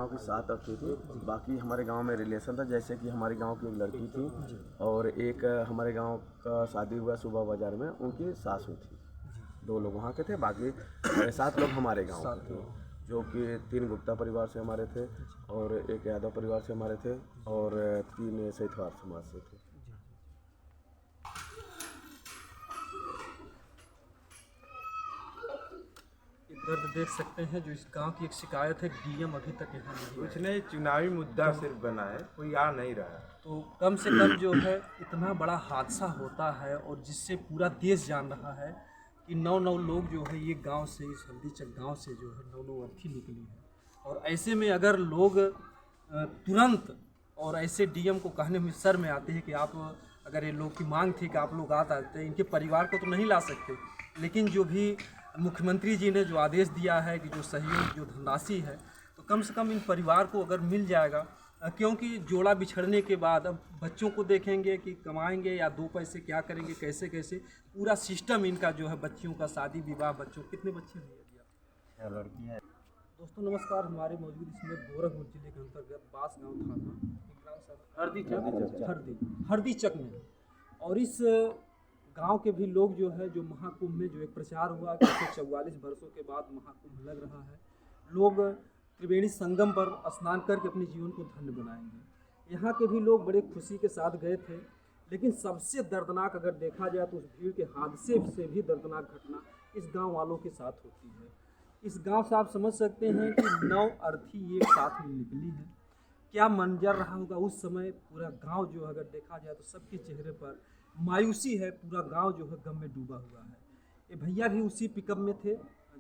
की 7 अर्थी थी। बाकी हमारे गांव में रिलेशन था, जैसे कि हमारे गांव की एक लड़की थी और एक हमारे गांव का शादी हुआ सुबह बाज़ार में, उनकी सासू थी। 2 लोग वहाँ के थे, बाकी 7 लोग हमारे गांव के थे, जो कि 3 गुप्ता परिवार से हमारे थे और एक यादव परिवार से हमारे थे और 3 सैथवार समाज से थे। दर्द देख सकते हैं, जो इस गांव की एक शिकायत है, डीएम अभी तक यहाँ नहीं कुछ नहीं, चुनावी मुद्दा सिर्फ बना है, कोई आ नहीं रहा। तो कम से कम जो है इतना बड़ा हादसा होता है और जिससे पूरा देश जान रहा है कि 9 लोग जो है ये गांव से, इस हल्दीचक गांव से जो है 9 अर्थी निकली है। और ऐसे में अगर लोग तुरंत और ऐसे डीएम को कहने में शर्म में आते हैं कि आप, अगर ये लोग की मांग थी कि आप लोग आते, इनके परिवार को तो नहीं ला सकते, लेकिन जो भी मुख्यमंत्री जी ने जो आदेश दिया है कि जो सहयोग, जो धनराशि है, तो कम से कम इन परिवार को अगर मिल जाएगा, क्योंकि जोड़ा बिछड़ने के बाद अब बच्चों को देखेंगे कि कमाएंगे या 2 पैसे क्या करेंगे, कैसे कैसे पूरा सिस्टम इनका जो है, बच्चियों का शादी विवाह, बच्चों, कितने बच्चे हैं अभी? 6 लड़कियाँ। दोस्तों नमस्कार, हमारे मौजूद इसमें गोरखपुर जिले के अंतर्गत बास गांव थाना हरदीचक में, और इस गांव के भी लोग जो है, जो महाकुंभ में जो एक प्रचार हुआ कि 144 वर्षों के बाद महाकुंभ लग रहा है, लोग त्रिवेणी संगम पर स्नान करके अपने जीवन को धन्य बनाएंगे। यहाँ के भी लोग बड़े खुशी के साथ गए थे, लेकिन सबसे दर्दनाक अगर देखा जाए तो उस भीड़ के हादसे से भी दर्दनाक घटना इस गांव वालों के साथ होती है। इस गांव से आप समझ सकते हैं कि 9 अर्थी एक साथ में निकली है। क्या मंजर रहा होगा उस समय। पूरा गांव जो अगर देखा जाए तो सबके चेहरे पर मायूसी है, पूरा गांव जो है गम में डूबा हुआ है। ये भैया भी उसी पिकअप में थे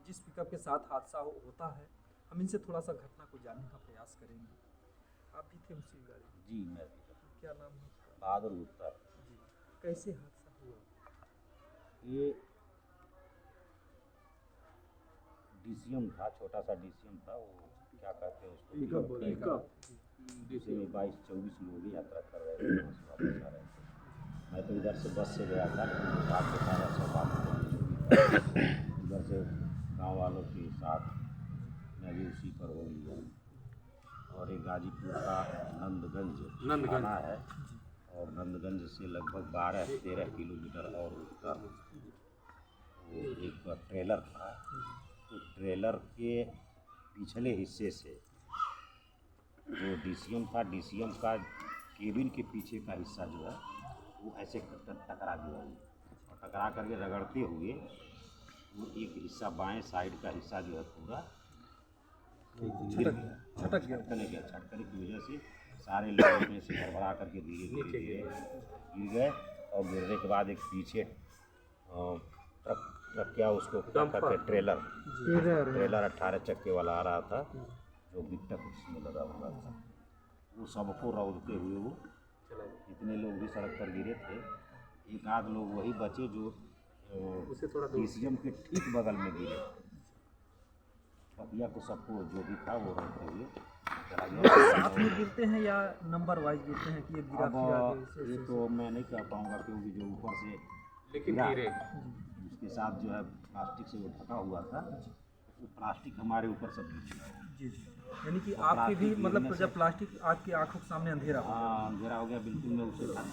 जिस पिकअप के साथ हादसा होता है। हम इनसे थोड़ा सा घटना को जानने का प्रयास करेंगे। आप भी थे उसी गाड़ी में? जी मैं भी था। क्या नाम है आपका? बहादुर गुप्ता। जी, कैसे हादसा हुआ? ये डीसीएम था, छोटा सा डीसीएम था, वो क्या कहते हैं उसको, पिकअप। जिसमें 22-24 लोग यात्रा कर रहे थे, वहाँ से वापस आ रहे थे। मैं तो इधर से बस से गया था, रात को 12:15 इधर से गांव वालों के साथ मैं भी उसी पर हो लिया। और एक गाजीपुर का नंदगंज थाना है, और नंदगंज से लगभग 12-13 किलोमीटर और उत्तर वो एक ट्रेलर था। तो ट्रेलर के पिछले हिस्से से जो डीसीएम था, डीसीएम का केबिन के पीछे का हिस्सा जो है वो ऐसे टकरा गया, और टकरा करके रगड़ते हुए वो एक हिस्सा बाएं साइड का हिस्सा जो है पूरा छटकने की वजह से सारे लोग में से गड़बड़ा करके धीरे धीरे गिर गए। और गिरने के बाद एक पीछे ट्रक क्या उसको करके ट्रेलर 18 चक्के वाला आ रहा था, जो गिट्टक उसमें लगा हुआ था। वो सबको रौदते हुए वो, इतने लोग भी सड़क पर गिरे थे। एक आध लोग वही बचे जो डीसीएम के ठीक बगल में गिरे। बकिया को सबको जो भी था वो रोकते हुए चला गया। साथ में गिरते हैं या नंबर वाइज गिरते हैं कि ये गिरा अब ये तो मैं नहीं कह पाऊँगा, क्योंकि जो ऊपर से गिरे उसके साथ जो है प्लास्टिक से वो ढका हुआ था, वो प्लास्टिक हमारे ऊपर सब गिरा। जी, यानी कि आपकी भी मतलब जब प्लास्टिक आपकी आंखों के सामने अंधेरा हो? हाँ, अंधेरा हो गया बिल्कुल। मैं उसे था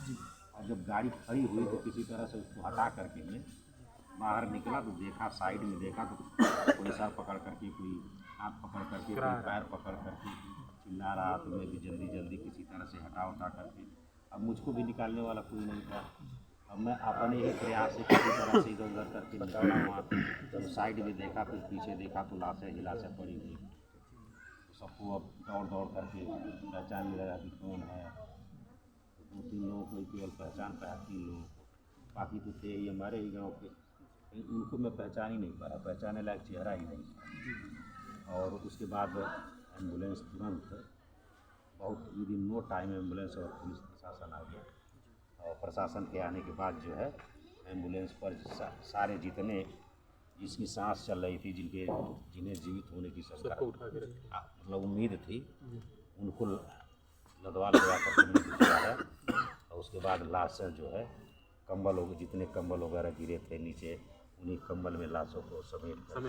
जी। और जब गाड़ी खड़ी हुई तो किसी तरह से उसको हटा करके मैं बाहर निकला, तो देखा साइड में देखा तो कोई सर पकड़ करके, कोई हाथ पकड़ करके, कोई पैर पकड़ करके चिल्ला रहा। तो मैं भी जल्दी किसी तरह से हटा करके, अब मुझको भी निकालने वाला कोई नहीं था। अब मैं अपने ही प्रयास से किसी तरह से इधर उधर करके निकला वहाँ। तो साइड में देखा, फिर पीछे देखा तो लाशें पड़ी हुई। सबको अब दौड़ करके पहचान में लगा कि कौन है। तो 2-3 लोगों को केवल पहचान पाया, 3 लोगों को, बाकी तो थे ही हमारे ही गांव के। उनको मैं पहचान ही नहीं पाया, पहचानने लायक चेहरा ही नहीं था। और उसके बाद एम्बुलेंस तुरंत, बहुत विदिन नो टाइम एम्बुलेंस और पुलिस प्रशासन आ गया। और प्रशासन के आने के बाद जो है एम्बुलेंस पर सारे जिसकी सांस चल रही थी, जिन्हें जीवित होने की मतलब उम्मीद थी, उनको लदवा कर है। और उसके बाद लाशें जो है कंबल हो, जितने कंबल वगैरह गिरे थे नीचे, उन्हीं कंबल में लाशों को समेट कर,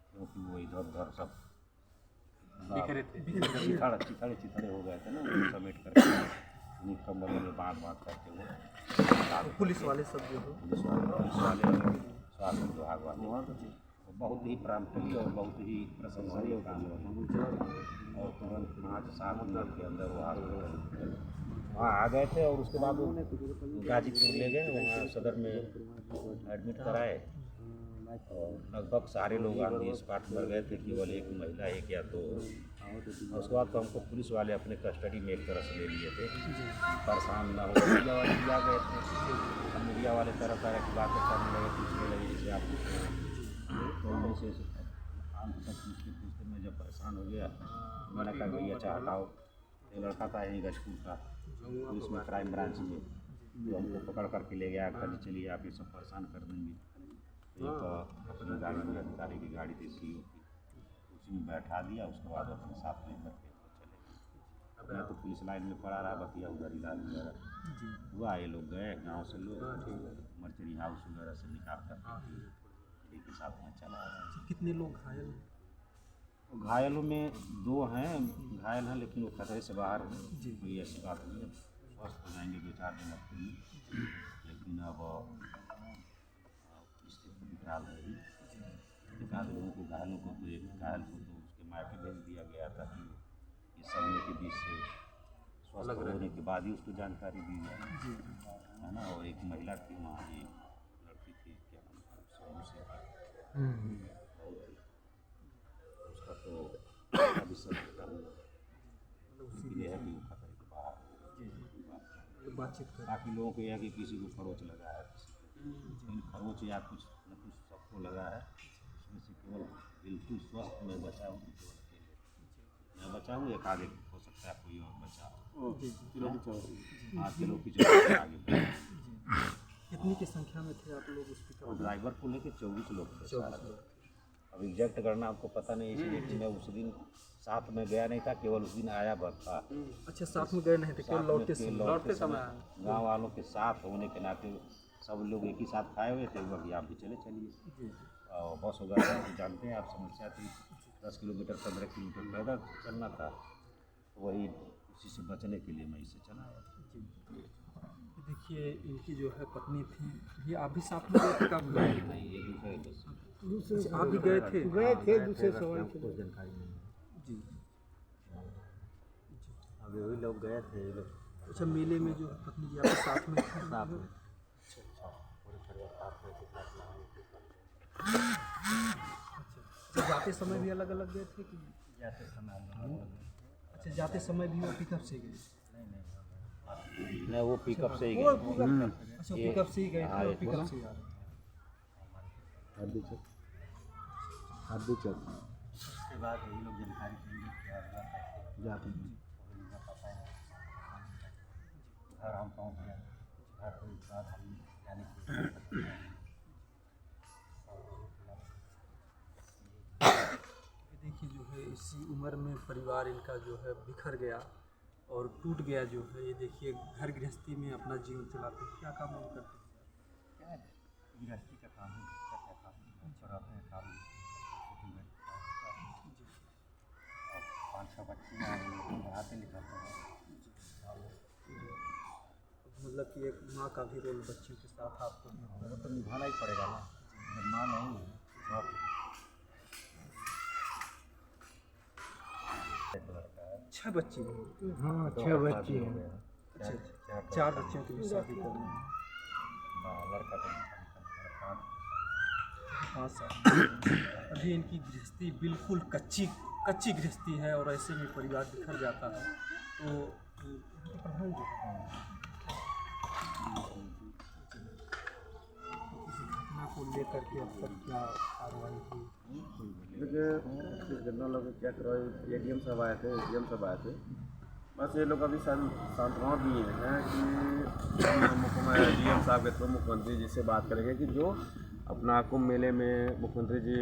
क्योंकि वो इधर उधर सब बिखरे थे। चिथड़े हो गए थे ना, उनको समेट करके उन्हीं कमरों में बांध करके वो पुलिस वाले सब जो हो पुलिस वाले स्वास्थ्य विभाग वाले वो बहुत ही प्रॉम्प्टली और बहुत ही प्रशंसनीय काम और तुरंत 5-7 मिनट के अंदर वहाँ आ गए थे। और उसके बाद वो गाजीपुर ले गए, वहाँ सदर में एडमिट कराए और लगभग सारे लोग ऑन दी स्पॉट मर गए थे, केवल एक महिला एक या दो। उसके बाद तो हमको पुलिस वाले अपने कस्टडी में एक तरह से ले लिए थे, परेशान ना हो मीडिया वाले भी आ गए थे। हम मीडिया वाले तरह तरह की बातें करने लगे, पूछने लगे जैसे आप पूछ रहे हैं। तो उनसे अंत तक पूछते मैं जब परेशान हो गया मैंने कहा भैया चाहता हो, एक लड़का था यहीं गजपुर का पुलिस में क्राइम ब्रांच में, तो हमको पकड़ करके ले गया, कल चलिए आप ये सब परेशान कर देंगे। एक अपनी गाड़ी में अधिकारी की गाड़ी थी CO की, उसी में बैठा दिया। उसके बाद अपने साथ में करके चले गए। मैं तो पुलिस लाइन में पड़ा रहा, बतिया उधर इलाज वगैरह हुआ। ये लोग गए गांव से लोग मर्चरी हाउस वगैरह से निकाल कर के साथ में चला आया। कितने लोग घायल हैं? तो घायलों में 2 हैं घायल हैं, लेकिन वो खतरे से बाहर हैं, कोई ऐसी बात नहीं है, स्वस्थ हो जाएंगे 2-4 दिन हफ्ते में। लेकिन अब स्थिति विकराल रही। एक आध लोगों को घायलों को तो एक घायल को तो उसके मायके भेज दिया गया था कि इस समय के बीच से स्वस्थ होने के बाद ही उसको जानकारी दी जाए, है ना। और एक महिला थी वहाँ, ये लड़की थी, क्या नाम था उसका, उसका तो अभी सब ये है कि वो खतरे के बाहर। बातचीत कर बाकी लोगों को यह है कि किसी को खरोच लगा है, लेकिन खरोच या कुछ न कुछ सबको लगा है। उसमें से केवल बिल्कुल स्वस्थ में बचा हूँ, केवल अकेले मैं बचा हूँ। एक आगे हो सकता है कोई और बचा हो। हाँ, किलो की चौकी आगे। कितनी की संख्या में थे आप लोग उस पिकअप में? ड्राइवर को लेके 24 लोग थे। 24 लोग। अब एग्जैक्ट करना आपको पता नहीं, इसलिए कि मैं उस दिन साथ में गया नहीं था, केवल उस दिन आया बस था। अच्छा, साथ में गए नहीं थे, केवल लौटते समय गाँव वालों के साथ होने के नाते सब लोग एक ही साथ खाए हुए थे। वही आप भी चलिए और बस वगैरह तो जानते हैं आप, समस्या थी 10 किलोमीटर 15 किलोमीटर पैदल चलना था, तो वही उसी से बचने के लिए मैं इसे चला आया। देखिए, इनकी जो है पत्नी थी, ये आप भी साथ में गए थे? कब गए? नहीं, ये दूसरे अच्छा, आप भी गए थे? दूसरे सवाल को जानकारी नहीं जी। अभी वही लोग गए थे ये लोग। अच्छा, मेले में जो है पत्नी जी आपके साथ में थी? साथ में अच्छा, जाते समय भी अलग अलग गए थे कि? जाते समय अच्छा, जाते समय भी वो पिकअप से गए? नहीं, वो पिकअप से ही गए। अच्छा, पिकअप से ही गए थे और पिकअप से ही आ रहे थे। उसके बाद यही लोग जानकारी देंगे जाते हैं। घर हम पहुँच गए, घर के बाद हम जाने की देखिए, जो है इसी उम्र में परिवार इनका जो है बिखर गया और टूट गया जो है। ये देखिए, घर गृहस्थी में अपना जीवन चलाते हैं। क्या काम हम करते हैं? गृहस्थी का काम है, क्या काम चलाते हैं काम। और 5-6 बच्चे पढ़ाते लिखाते हैं। मतलब कि एक माँ का भी रोल बच्चों के साथ आपको वो तो निभाना ही पड़ेगा ना, जब माँ नहीं है तो 6 बच्चे हैं। हाँ, 6 बच्चे हैं। अच्छा, 4 बच्चों की भी शादी करनी है। लड़का तो 5 साल। अभी इनकी गृहस्थी बिल्कुल कच्ची गृहस्थी है और ऐसे में परिवार बिखर जाता है। तो प्रधान जी, इस घटना को लेकर के अब तक क्या कार्रवाई हुई? देखिए, जनरल लोग क्या करो, ADM साहब आए थे, बस ये लोग अभी सांत्वना दिए हैं कि मुख्यमंत्री DM साहब के थ्रू मुख्यमंत्री जी से बात करेंगे कि जो अपना कुंभ मेले में मुख्यमंत्री जी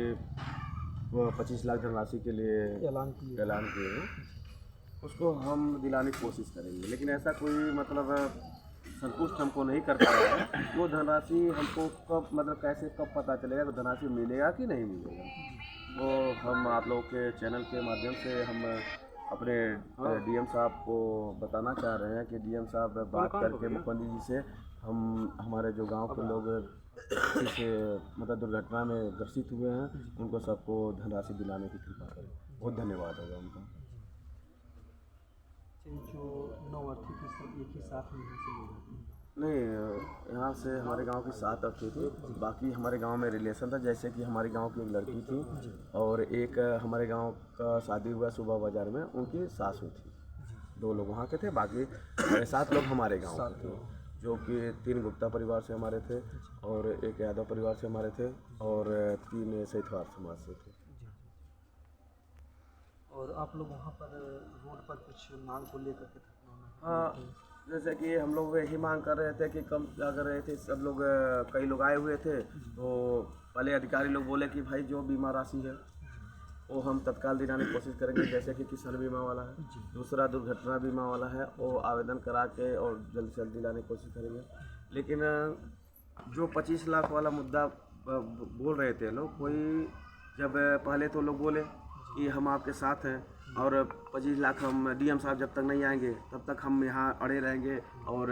वो 25 लाख धनराशि के लिए ऐलान किए हैं, उसको हम दिलाने की कोशिश करेंगे। लेकिन ऐसा कोई मतलब संतुष्ट हमको नहीं कर पाया है। वो धनराशि हमको कब मतलब कैसे कब पता चलेगा कि धनराशि मिलेगा कि नहीं मिलेगा। वो हम आप लोगों के चैनल के माध्यम से हम अपने डीएम साहब को बताना चाह रहे हैं कि डीएम साहब बात करके मुख्यमंत्री जी से हम हमारे जो गांव के लोग इस मतलब दुर्घटना में ग्रसित हुए हैं उनको सबको धनराशि दिलाने की कृपा करें। बहुत धन्यवाद होगा उनका। जो 9 अर्थी के सब एक ही साथ में यहाँ से ले जाते हैं? नहीं, यहाँ से हमारे गांव की 7 अर्थी थी, बाकी हमारे गांव में रिलेशन था। जैसे कि हमारे गांव की एक लड़की थी और एक हमारे गांव का शादी हुआ सुबह बाज़ार में, उनकी सासू थी। 2 लोग वहाँ के थे, बाकी 7 लोग हमारे गांव के थे, जो कि 3 गुप्ता परिवार से हमारे थे और 1 यादव परिवार से हमारे थे और 3 सैथवार समाज से थे। और आप लोग वहाँ पर रोड पर कुछ मांग को लेकर के हाँ, जैसे कि हम लोग यही मांग कर रहे थे कि कम कर रहे थे सब लोग, कई लोग आए हुए थे तो पहले अधिकारी लोग बोले कि भाई जो बीमा राशि है वो हम तत्काल दिलाने की कोशिश करेंगे। जैसे कि किसान बीमा वाला है, दूसरा दुर्घटना बीमा वाला है, वो आवेदन करा के और जल्द से जल्द दिलाने की कोशिश करेंगे। लेकिन जो 25 लाख वाला मुद्दा बोल रहे थे लोग, कोई जब पहले तो लोग बोले कि हम आपके साथ हैं और 25 लाख हम डीएम साहब जब तक नहीं आएंगे तब तक हम यहाँ अड़े रहेंगे और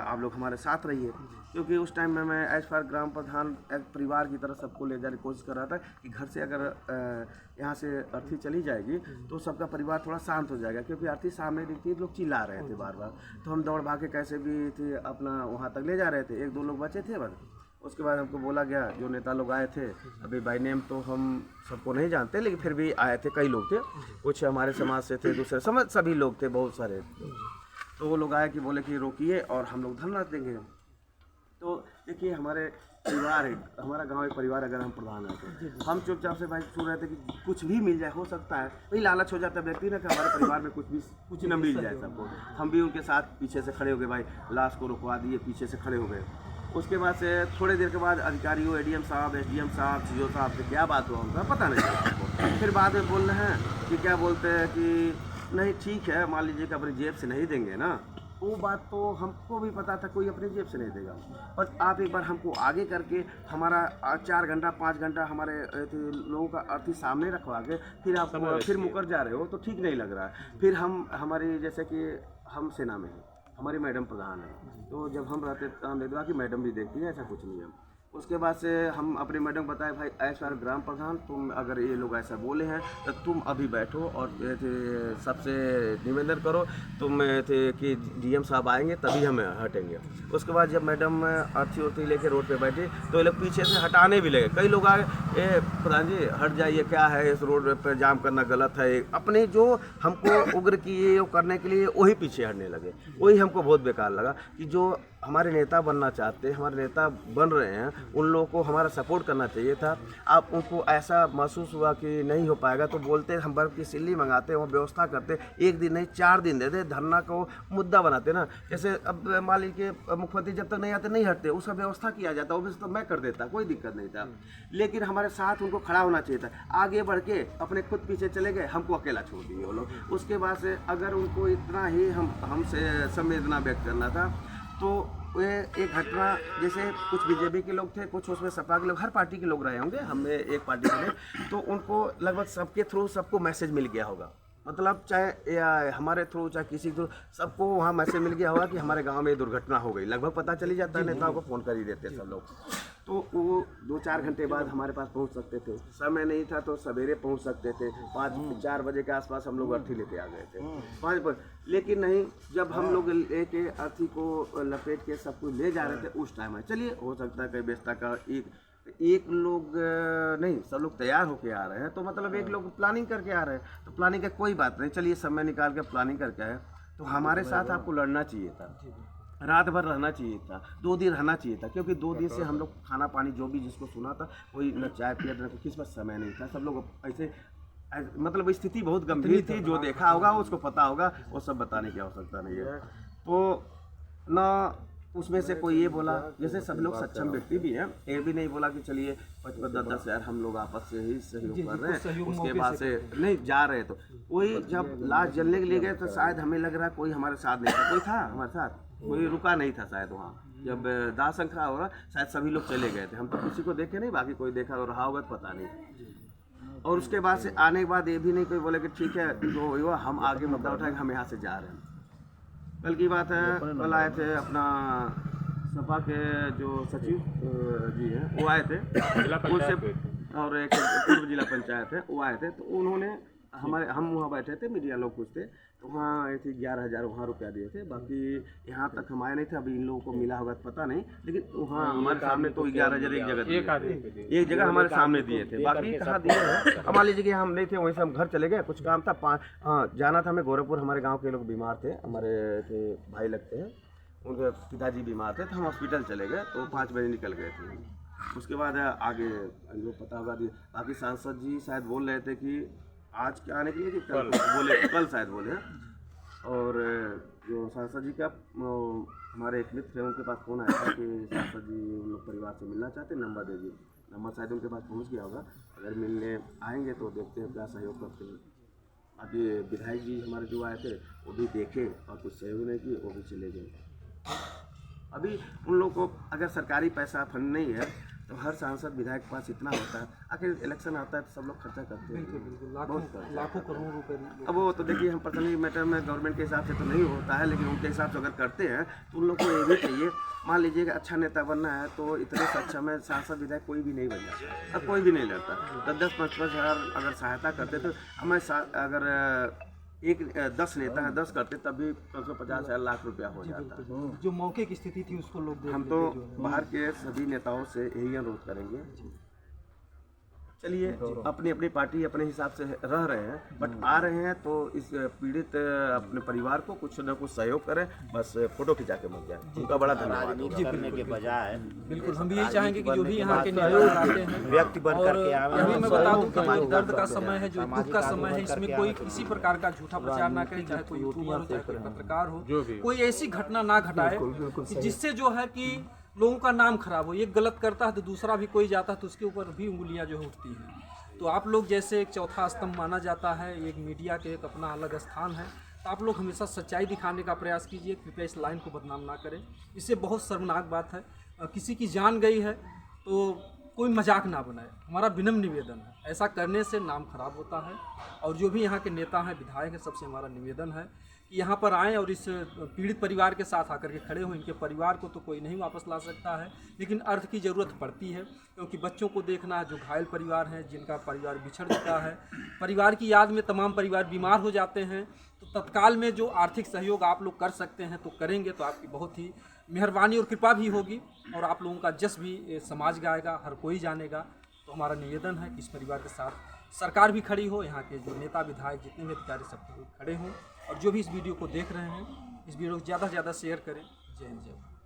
आप लोग हमारे साथ रहिए। क्योंकि उस टाइम में मैं एज फार ग्राम प्रधान एक परिवार की तरह सबको ले जाने की कोशिश कर रहा था कि घर से अगर यहाँ से अर्थी चली जाएगी तो सबका परिवार थोड़ा शांत हो जाएगा। क्योंकि अर्थी सामने दिखती लोग चिल्ला रहे थे बार बार, तो हम दौड़ भाग के कैसे भी थे अपना वहाँ तक ले जा रहे थे। 1-2 लोग बचे थे बस। उसके बाद हमको बोला गया, जो नेता लोग आए थे, अभी बाई नेम तो हम सबको नहीं जानते लेकिन फिर भी आए थे, कई लोग थे, कुछ हमारे समाज से थे, दूसरे समाज सभी लोग थे, बहुत सारे। तो वो लोग आए कि बोले कि रोकिए और हम लोग धरना देंगे। तो देखिए हमारे परिवार है, हमारा गांव एक परिवार, अगर हम प्रधान हैं तो हम चुपचाप से भाई सुन रहे थे कि कुछ भी मिल जाए, हो सकता है वही लालच हो जाता है व्यक्ति ना कि हमारे परिवार में कुछ न मिल जाए सबको। हम भी उनके साथ पीछे से खड़े हो गए, भाई लाश को रुकवा दिए, पीछे से खड़े हो गए। उसके बाद से थोड़ी देर के बाद अधिकारियों एडीएम साहब, एसडीएम साहब, सीओ साहब से क्या बात हुआ उनका पता नहीं चला। फिर बाद में बोल रहे हैं कि क्या बोलते हैं कि नहीं ठीक है, मान लीजिए कि अपनी जेब से नहीं देंगे ना, वो बात तो हमको भी पता था, कोई अपनी जेब से नहीं देगा। पर आप एक बार हमको आगे करके हमारा 4 घंटा 5 घंटा हमारे लोगों का अर्थी सामने रखवा के फिर आप फिर मुकर जा रहे हो तो ठीक नहीं लग रहा है। फिर हम हमारी जैसे कि हम सेना में हैं, हमारी मैडम प्रधान है, तो जब हम रहते हम देखा कि मैडम भी देखती है, ऐसा कुछ नहीं है। उसके बाद से हम अपने मैडम को बताए, भाई ऐसा ग्राम प्रधान तुम अगर ये लोग ऐसा बोले हैं तो तुम अभी बैठो और सबसे निवेदन करो तुम थे कि डीएम साहब आएंगे तभी हम हटेंगे। उसके बाद जब मैडम अर्थी उर्थी लेके रोड पे बैठी तो ये लोग पीछे से हटाने भी लगे। कई लोग आए, ए प्रधान जी हट जाइए, क्या है इस रोड पर जाम करना गलत है। अपने जो हमको उग्र किए करने के लिए वही पीछे हटने लगे। वही हमको बहुत बेकार लगा कि जो हमारे नेता बनना चाहते, हमारे नेता बन रहे हैं, उन लोगों को हमारा सपोर्ट करना चाहिए था। आप उनको ऐसा महसूस हुआ कि नहीं हो पाएगा तो बोलते हम बर्फ की सिल्ली मंगाते, वो व्यवस्था करते, 1 दिन नहीं 4 दिन देते, धरना को मुद्दा बनाते ना। जैसे अब मान लीजिए मुख्यमंत्री जब तक नहीं आते नहीं हटते, उसका व्यवस्था किया जाता, वो तो मैं कर देता, कोई दिक्कत नहीं था। लेकिन हमारे साथ उनको खड़ा होना चाहिए था। आगे बढ़ के अपने खुद पीछे चले गए, हमको अकेला छोड़ दिए वो लोग। उसके बाद से अगर उनको इतना ही हमसे संवेदना व्यक्त करना था तो वे एक घटना, जैसे कुछ बीजेपी के लोग थे, कुछ उसमें सपा के लोग, हर पार्टी के लोग रहे होंगे, हमें एक पार्टी के लोग, तो उनको लगभग सबके थ्रू सबको मैसेज मिल गया होगा। मतलब चाहे या हमारे थ्रू चाहे किसी थ्रू सबको वहाँ मैसेज मिल गया होगा कि हमारे गांव में दुर्घटना हो गई। लगभग पता चली जाता है, नेताओं को फ़ोन कर ही देते सब लोग। तो वो 2-4 घंटे बाद हमारे पास पहुंच सकते थे। समय नहीं था तो सवेरे पहुंच सकते थे। 5-4 बजे के आसपास हम लोग अर्थी लेके आ गए थे 5 बजे। लेकिन नहीं, जब हम लोग लेके अर्थी को लपेट के सब कुछ ले जा रहे थे उस टाइम है। चलिए हो सकता है कई व्यवस्था का एक लोग नहीं, सब लोग तैयार होके आ रहे हैं तो मतलब एक लोग प्लानिंग करके आ रहे हैं तो प्लानिंग का कोई बात नहीं। चलिए समय निकाल के प्लानिंग करके आए तो हमारे साथ आपको लड़ना चाहिए था, रात भर रहना चाहिए था, 2 दिन रहना चाहिए था। क्योंकि 2 दिन से हम लोग खाना पानी जो भी जिसको सुना था, कोई न चाय पिया न किसी पर समय नहीं था। सब लोग ऐसे मतलब स्थिति बहुत गंभीर थी। जो देखा होगा उसको पता होगा, वो सब बताने की आवश्यकता नहीं है। तो न उसमें से कोई ये बोला, जैसे सब लोग सक्षम व्यक्ति भी हैं, ये भी नहीं बोला कि चलिए 5-10 हज़ार हम लोग आपस से ही सहयोग कर रहे हैं। उसके बाद से नहीं जा रहे तो वही जब लाश जलने के लिए गए तो शायद हमें लग रहा कोई हमारे साथ नहीं था। कोई था हमारे साथ, कोई रुका नहीं था शायद वहाँ। जब दाह संस्कार हो रहा शायद सभी लोग चले गए थे। हम तो किसी को देखे नहीं, बाकी कोई देखा और रहा होगा तो पता नहीं। और उसके बाद से आने के बाद ये भी नहीं कोई बोले कि ठीक है जो हुआ हम आगे मुद्दा उठाए हम यहाँ से जा रहे हैं। कल की बात है, कल आए थे अपना सपा के जो सचिव जी हैं वो आए थे उनसे, और एक पूर्व जिला पंचायत है वो आए थे, तो उन्होंने हम वहाँ बैठे थे, मीडिया लोग कुछ थे, तो वहाँ आए थे 11,000 वहाँ रुपया दिए थे। बाकी यहाँ तक हम आए नहीं थे, अभी इन लोगों को मिला होगा तो पता नहीं, लेकिन वहाँ हमारे सामने तो 11,000 एक जगह दिए, एक जगह हमारे सामने दिए थे, बाकी कहाँ दिए हैं। मान लीजिए कि हम नहीं थे, वहीं से हम घर चले गए, कुछ काम था, जाना था हमें गोरखपुर, हमारे गाँव के लोग बीमार थे, हमारे थे भाई लगते हैं, उनके पिताजी बीमार थे, तो हम हॉस्पिटल चले गए, तो 5 बजे निकल गए थे। उसके बाद आगे इनको पता होगा। बाकी सांसद जी शायद बोल रहे थे कि आज के आने के लिए, कल बोले, कल शायद बोले। और जो सांसद जी का हमारे एक मित्र हैं, उनके पास फ़ोन आया था कि सांसद जी उन लोग परिवार से मिलना चाहते हैं, नंबर दे दिए। नंबर शायद उनके पास पहुंच गया होगा, अगर मिलने आएंगे तो देखते हैं क्या सहयोग करते हैं। बाकी विधायक जी हमारे जो आए थे वो भी देखे और कुछ सहयोग नहीं किए, वो भी चले गए। अभी उन लोगों को अगर सरकारी पैसा फंड नहीं है तो हर सांसद विधायक के पास इतना होता है, आखिर इलेक्शन आता है तो सब लोग खर्चा करते हैं, बिल्कुल लाखों करोड़ों रुपए। अब वो तो देखिए हम पर्सनली मैटर में गवर्नमेंट के हिसाब से तो नहीं होता है, लेकिन उनके हिसाब से अगर करते हैं तो उन लोग को ये भी चाहिए। मान लीजिए कि अच्छा नेता बनना है तो इतने से अच्छा में सांसद विधायक कोई भी नहीं बन जाता, अब कोई भी नहीं लड़ता। 10-15 हज़ार अगर सहायता करते तो हमें अगर 10 नेता है 10 करते तब भी 50,000 लाख रुपया हो जाता। जो मौके की स्थिति थी उसको लोग देख हम तो बाहर के सभी नेताओं से यही अनुरोध करेंगे, चलिए अपनी अपनी पार्टी अपने हिसाब से रह रहे हैं, बट आ रहे हैं तो इस पीड़ित अपने परिवार को कुछ न कुछ सहयोग करें, बस फोटो खिंचा के मत जाए, उनका बड़ा धन्यवाद करने के बजाय बिल्कुल हम भी यही चाहेंगे कि जो भी यहाँ के लोग आते हैं व्यक्ति बन करके और यही मैं बता दूं कि जो दर्द का समय है, जो दुख का समय है, इसमें कोई किसी प्रकार का झूठा प्रचार ना करे, चाहे कोई यूट्यूबर हो, चाहे कोई पत्रकार हो, कोई ऐसी घटना ना घटाए जिससे जो है कि लोगों का नाम खराब हो। ये गलत करता है तो दूसरा भी कोई जाता है तो उसके ऊपर भी उंगलियां जो है उठती हैं। तो आप लोग जैसे एक चौथा स्तंभ माना जाता है, एक मीडिया के एक अपना अलग स्थान है, तो आप लोग हमेशा सच्चाई दिखाने का प्रयास कीजिए, कृपया इस लाइन को बदनाम ना करें। इससे बहुत शर्मनाक बात है, किसी की जान गई है तो कोई मजाक ना बनाए, हमारा विनम्र निवेदन है। ऐसा करने से नाम खराब होता है। और जो भी यहाँ के नेता हैं, विधायक हैं, सबसे हमारा निवेदन है कि यहाँ पर आएँ और इस पीड़ित परिवार के साथ आकर के खड़े हों। इनके परिवार को तो कोई नहीं वापस ला सकता है, लेकिन अर्थ की ज़रूरत पड़ती है, क्योंकि बच्चों को देखना है, जो घायल परिवार हैं, जिनका परिवार बिछड़ चुका है, परिवार की याद में तमाम परिवार बीमार हो जाते हैं, तो तत्काल में जो आर्थिक सहयोग आप लोग कर सकते हैं तो करेंगे, तो आपकी बहुत ही मेहरबानी और कृपा भी होगी और आप लोगों का जस भी समाज गाएगा, हर कोई जानेगा। तो हमारा निवेदन है कि इस परिवार के साथ सरकार भी खड़ी हो, यहाँ के जो नेता विधायक जितने भी अधिकारी सब खड़े हों, और जो भी इस वीडियो को देख रहे हैं इस वीडियो को ज़्यादा से ज़्यादा शेयर करें। जय हिंद, जय भारत।